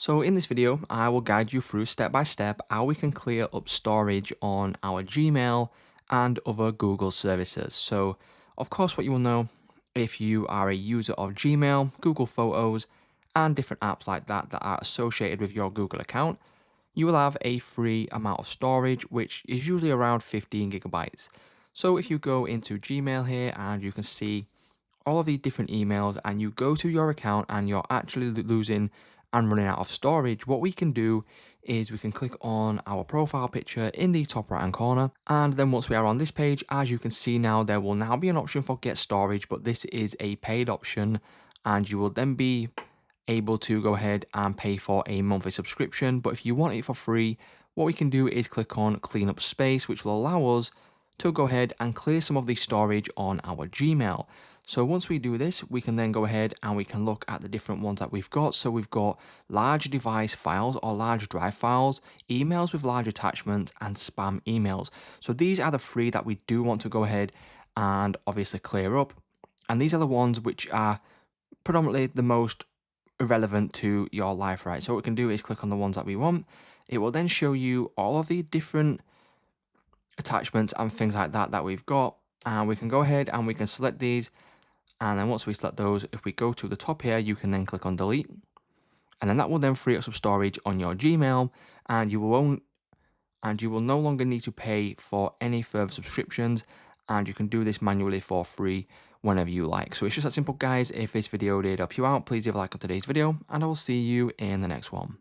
So in this video, I will guide you through step by step how we can clear up storage on our Gmail and other Google services. So of course what you will know, if you are a user of Gmail, Google Photos, and different apps like that that are associated with your Google account, you will have a free amount of storage, which is usually around 15 gigabytes. So if you go into Gmail here and you can see all of these different emails and you go to your account and you're actually losing and running out of storage, what we can do is we can click on our profile picture in the top right hand corner. And then once we are on this page, as you can see now, there will now be an option for get storage, but this is a paid option and you will then be able to go ahead and pay for a monthly subscription. But if you want it for free, what we can do is click on clean up space, which will allow us to go ahead and clear some of the storage on our Gmail. So once we do this, we can then go ahead and we can look at the different ones that we've got. So we've got large device files or large drive files, emails with large attachments, and spam emails. So these are the three that we do want to go ahead and obviously clear up. And these are the ones which are predominantly the most irrelevant to your life, right? So what we can do is click on the ones that we want. It will then show you all of the different attachments and things like that that we've got. And we can go ahead and we can select these. And then once we select those, if we go to the top here, you can then click on delete. And then that will then free up some storage on your Gmail, and you will no longer need to pay for any further subscriptions, and you can do this manually for free whenever you like. So it's just that simple, guys. If this video did help you out, please leave a like on today's video, and I will see you in the next one.